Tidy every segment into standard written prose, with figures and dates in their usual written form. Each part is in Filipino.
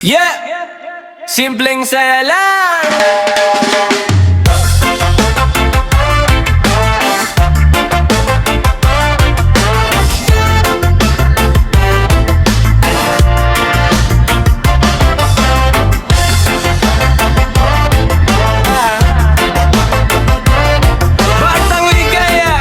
Yeah! Simpleng saya lang! Batang ligaya!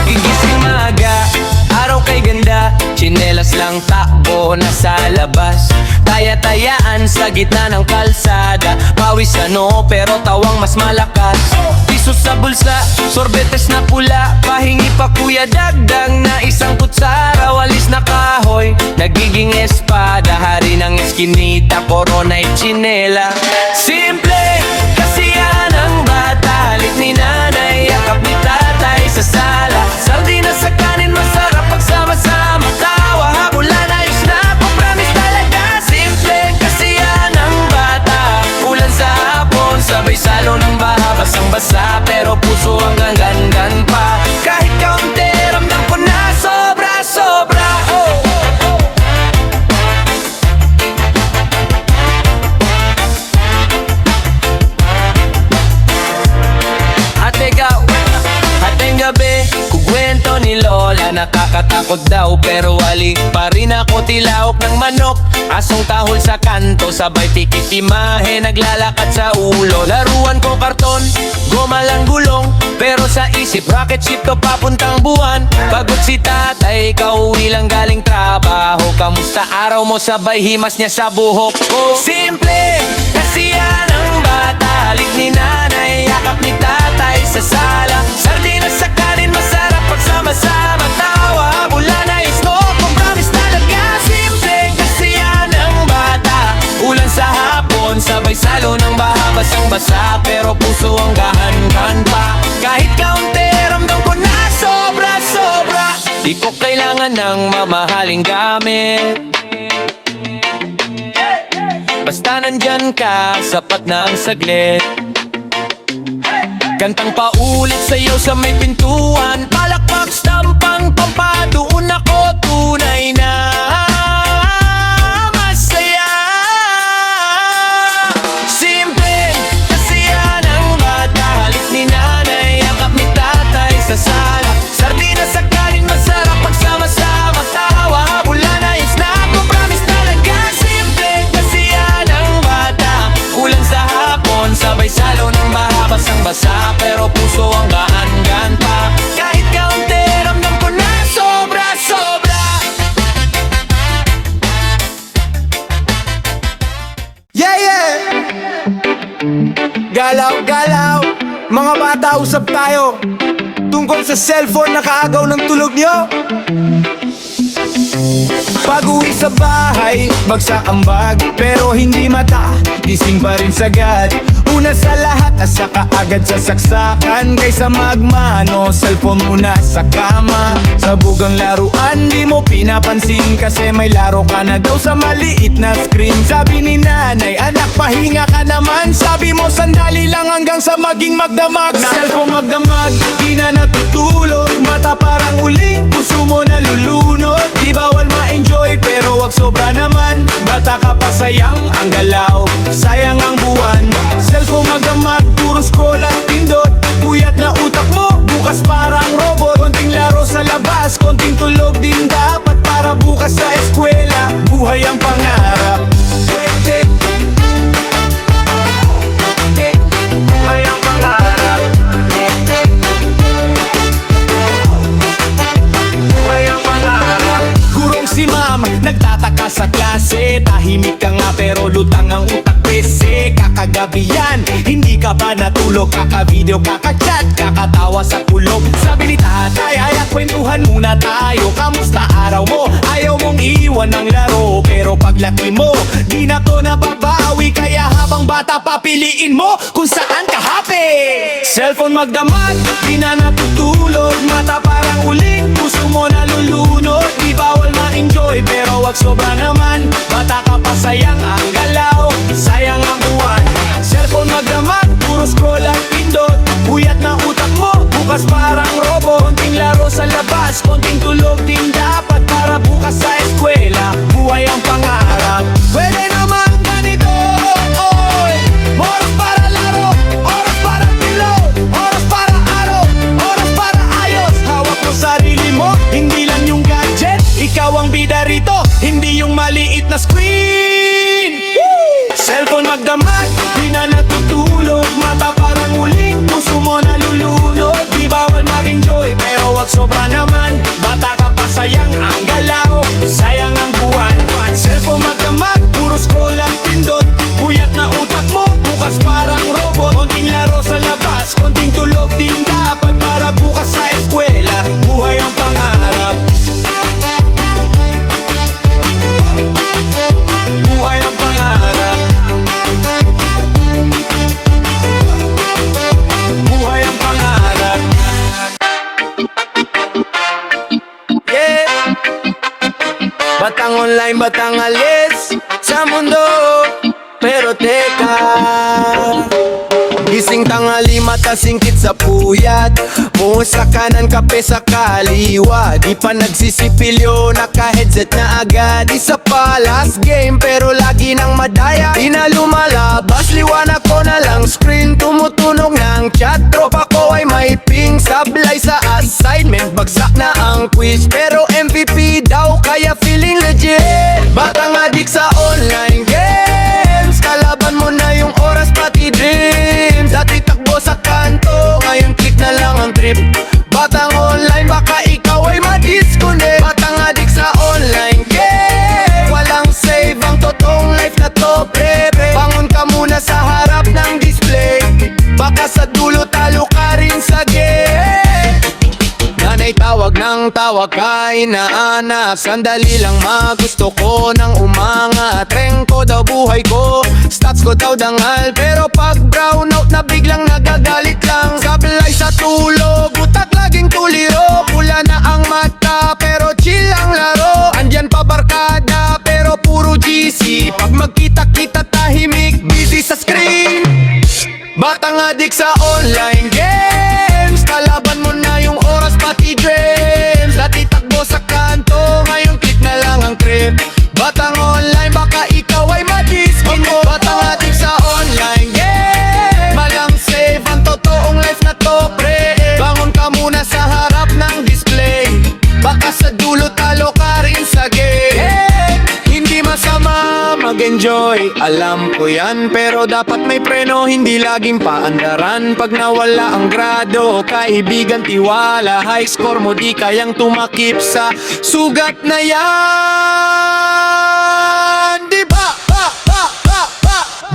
Gigising maaga, araw kay ganda, tsinelas lang takbo na sa labas. Taya-tayaan sa gitna ng kalsada, pawis pero tawang mas malakas. Piso sa bulsa, sorbetes na pula, pahingi pa kuya dagdag na isang kutsara. Walis na kahoy, nagiging espada, hari ng eskinita, korona'y tsinela. Simple, kasiyahan ng bata, halik ni nanay, yakap ni tatay sa sala. Sardinas sa kanin, masarap pagsama-sama, tawa, habulan, ayos na, promise talaga. Simple, kasiyahan ng bata, ulan sa hapon, sabay salo ng baha, basang-basa, pero puso hanggang gangan pa. Kahit kaunti, ramdam ko na sobra-sobra. Ating gabi, kukwento ni Lola, nakakatakot daw pero wali pa rin ako. Tilaok ng manok, asong tahol sa kanto, sabay tikitimahe, naglalakad sa ulo. Laruan ko karton, goma lang gulong, pero sa isip rocket ship to papuntang buwan. Pagod si tatay, kauwi lang galing trabaho, kamusta araw mo, sabay himas niya sa buhok ko. Simple, kasiyahan ng bata, halik ni nanay, yakap ni tatay sa sala. Sardinas sa kanin, masarap pagsama-sama, tawa, bulan, ayos mo, promise talaga. Simple, kasiyahan ng bata, ulan sa hapon, sabay salo ng baha, basang-basa, pero puso ang gahan-gahan pa. Kahit kaunti, ramdam ko na sobra-sobra. Di ko kailangan ng mamahaling gamit, basta nandyan ka, sapat na ang saglit. Kantang paulit sa'yo sa may pintuan, palakpak, stampang, pampa, doon ako tunay na masaya. Simple, kasiyahan ng bata, halik ni nanay, yakap ni tatay sa sala. Sardinas sa kanin, masarap pagsama-sama, tawa, habulan, ayos na ako, promise talaga. Simple, kasiyahan ng bata, ulan sa hapon, sabay salo ng baha, basang-basa, pero puso ang gaan-gaan pa. Kahit kaunti, ramdam ko na sobra-sobra. Yeah, yeah! Galaw-galaw, mga bata, usap tayo tungkol sa cellphone na kaagaw ng tulog nyo. Pag-uwi sa bahay, bagsak ang bag, pero hindi mata, gising pa rin sagad. Una sa lahat, asa ka agad sa saksakan, kaysa magmano, cellphone muna sa kama. Sa bugang laruan, di mo pinapansin, kasi may laro ka na daw sa maliit na screen. Sabi ni nanay, anak, pahinga ka naman. Sabi mo, sandali lang hanggang sa maging magdamag. Cellphone magdamag, di na natutulog, mata parang uling, puso mo nalulunod. Di bawal ma-enjoy, pero wag sobra naman. Bata ka pa, sayang ang galaw, sayang ang buwan. Cellphone magdamag, puro scroll at pindot, puyat na utak mo, bukas parang robot. Konting laro sa labas, konting tulog din dapat, para bukas sa eskwela, buhay ang pangarap. Buhay ang pangarap. Buhay ang pangarap. Gurong si ma'am, nagtataka sa klase, tahimik ka nga pero lutang ang utak. Kakagabi yan, hindi ka ba natulog? Kaka-video, kaka-chat, kakatawa sa kulog. Sabi ni tatay, ay kwentuhan muna tayo. Kamusta araw mo? Ayaw mong iwan ng laro, pero paglaki mo, di na to nababawi. Kaya habang bata, papiliin mo kung saan ka happy. Cellphone magdamag, di na natutulog, mata parang uling, puso mo nalulunod. Di bawal ma-enjoy, pero wag sobra naman. Bata ka pa, sayang ang galaw, sayang ang buwan. Cellphone magdamag, puro scroll at pindot, puyat na utak mo, bukas parang robot. Konting laro sa labas, konting tulog din dapat, para bukas sa bida rito, hindi yung maliit na screen. Cellphone magdamag, di na natutulog. Mata parang uling, puso mo nalulunod. Di bawal mag-enjoy, pero wag sobra naman. Bata ka pa, sayang ang galaw, sayang ang buwan. Cellphone magdamag, puro scroll ang pindot. Puyat na utak mo, bukas parang robot. Konting laro sa labas, konting tulog din dapat. Para bukas sa eskwela, buhay ang pangarap. Buhay ang pangarap. Buhay ang pangarap. Yeah. Batang online, batang alis sa mundo. Pero teka, gising tanghali, mata singkit sa puyat. Mo sa kanan, kape sa kaliwa. Di pa nagsisipilyo, naka-headset na agad. Isa pa last game, pero lagi nang madaya. Di na lumalabas, liwanag ko na lang screen. Tumutunog ng chat, tropa ko ay may ping. Sablay sa assignment, bagsak na ang quiz. Pero MVP daw, kaya feeling legit. Batang adik sa online games, kalaban mo na yung oras pati dreams. Dati takbo sa kanto, ngayon click na lang ang trip. Batang online, baka ikaw ay ma-disconnect. Batang adik sa online game, walang save ang totoong life na to, pre. Bangon ka muna sa harap ng display, baka sa dulo talo ka rin sa game. Nanay tawag ng tawag ka, inaanak. Sandali lang magusto ko ng umangat. Rank ko daw buhay ko, stats ko daw dangal. Pero pag brownout na biglang nagagalit lang. Sablay sa tulog, utak laging tuliro. Pula na ang mata, pero chill ang laro. Andyan pa barkada, pero puro GC. Pag magkita-kita tahimik, busy sa screen. Batang adik sa online games, kalaban mo na yung oras pati dreams. Dati takbo sa kanto, ngayon click na lang ang trip. Batang online, baka ikaw ay ma-disconnect. Batang adik sa online game, malang save ang totoong life na to, pre. Bangon ka muna sa harap ng display, baka sa dulo talo ka rin sa game. Hindi masama mag-enjoy, alam ko yan. Pero dapat may preno, hindi laging paandaran. Pag nawala ang grado, kaibigan, tiwala. High score mo di kayang tumakip sa sugat na yan. Di ba?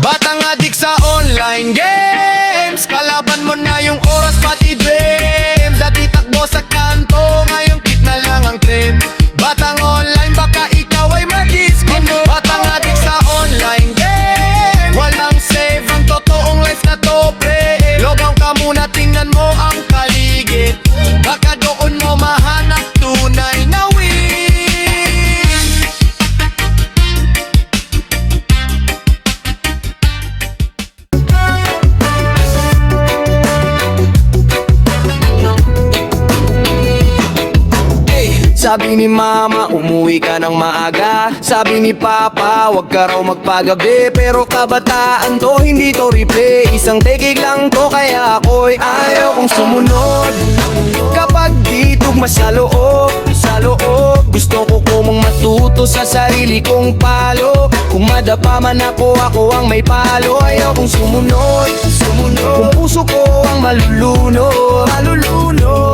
Batang adik sa online games, kalaban mo na yung oras pati dreams. Dati takbo sa kanto, ngayon click na lang ang trend. Batang online, baka ikaw ay ma-disconnect. Batang adik sa online game, walang save ang totoong life na to, pre. Logaw ka muna, tingnan mo ang paligid, baka doon mo mahanap tunay na win. Sabi ni mama, umuwi ka ng maaga. Sabi ni papa, wag ka raw magpagabi. Pero kabataan to, hindi to replay. Isang tekig lang to, kaya ako'y ayaw kong sumunod. Kapag di tugma sa loob, gusto ko kumang matuto sa sarili kong palo. Kung madapa man ako ang may palo. Ayaw kong sumunod. Kung puso ko ang malulunod.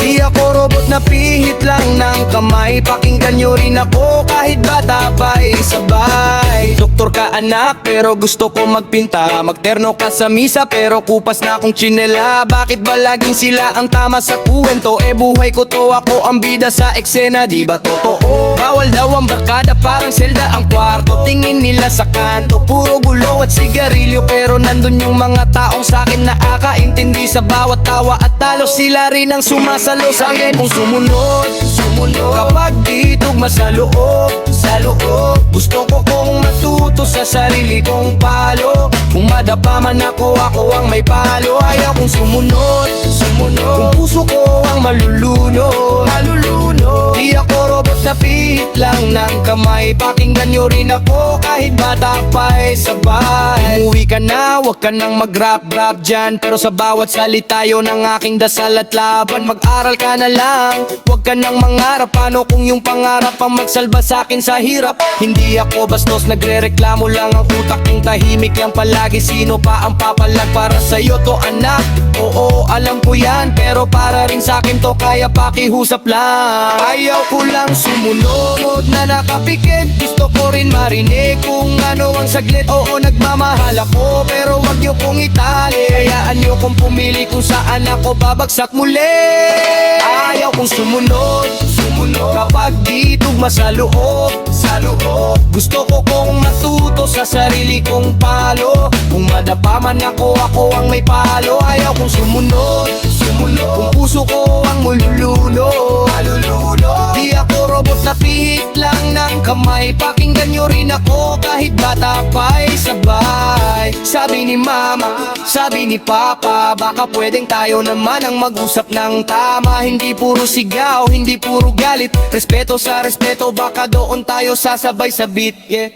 Di ako robot na pihit lang ng kamay. Pakinggan nyo rin ako kahit bata pa'y sabay. Doktor ka anak, pero gusto ko magpinta. Magterno ka sa misa, pero kupas na akong tsinela. Bakit ba laging sila ang tama sa kuwento? Buhay ko to, ako ang bida sa eksena. Di ba totoo? Bawal daw ang barkada, parang selda ang kwarto. Tingin nila sa kanto, puro gulo at sigarilyo. Pero nandun yung mga taong sa'kin nakakaintindi. Sa bawat tawa at talo, sila rin ang sumasalo sa'kin. Kung sumunod kapag di tugma sa loob, gusto ko kong matuto sa sarili kong palo. Kung madapa man ako ang may palo. Ayaw kong sumunod Kung puso ko ang malulunod Di ako robot na pihit lang ng kamay. Pakinggan nyo rin ako kahit bata pa'y sabay. Umuwi ka na, wag ka nang mag-rap-rap dyan. Pero sa bawat salita yun ang aking dasal at laban. Mag-aral ka na lang, wag ka nang mangarap. Paano kung yung pangarap ang magsalba sa'kin sa hirap? Hindi ako bastos, nagre-reklamo lang ang utak kong tahimik lang palagi. Sino pa ang papalag para sa'yo to anak? Oo, alam ko yan, pero para rin sa'kin to kaya pakihusap lang. Ayaw ko lang sumunod na nakapikit. Gusto ko rin marinig kung ano ang saglit. Oo, nagmamahal ako, pero wag niyo kong itali. Hayaan niyo kong pumili kung saan ako babagsak muli. Ayaw kong sumunod kapag di tugma sa loob. Gusto ko kong matuto sa sarili kong palo. Kung madapa man ako ang may palo. Ayaw kong sumunod kung puso ko ang mululuno. Di ako robot na pihit lang ng kamay. Pakinggan nyo rin ako kahit bata pa'y sabay. Sabi ni mama, sabi ni papa, baka pwedeng tayo naman ang mag-usap ng tama. Hindi puro sigaw, hindi puro galit. Respeto sa respeto, baka doon tayo sasabay sa beat, yeah.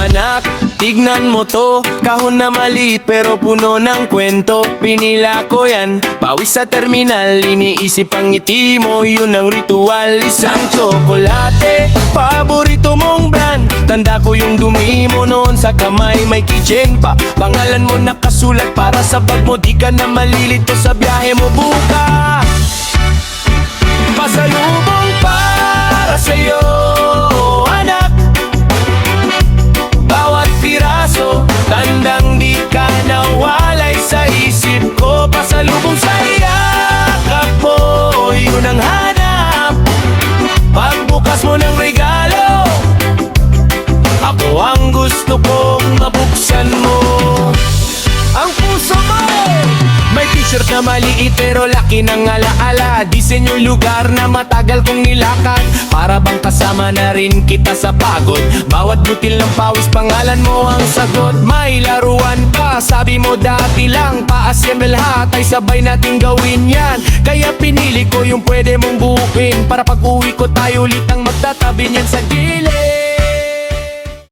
Anak, tignan mo to, kahon na maliit pero puno ng kwento. Pinila ko yan, pawis sa terminal, iniisip ang ngiti mo, yun ang ritual. Isang tsokolate, paborito mong brand. Tanda ko yung dumi mo noon sa kamay, may keychain pa. Pangalan mo nakasulat para sa bag mo, di ka na malilito sa biyahe mo bukas. Pasalubong para sa'yo, anak. Bawat piraso, tandang di ka nawalay sa isip ko. Pasalubong sa iyakap mo, yun ang hanap. Pagbukas mo ng regalo, ako ang gusto kong mabuksan mo. Ang puso mo may t-shirt na maliit pero laki ng alaala. Disenyong lugar na matagal kong nilakad. Para bang kasama na rin kita sa pagod. Bawat butil ng pawis, pangalan mo ang sagot. May laruan pa, sabi mo dati lang. Pa-assemble hat ay sabay nating gawin yan. Kaya pinili ko yung pwede mong buuin. Para pag uwi ko tayo ulit ang magtatabi niyan sa gilid.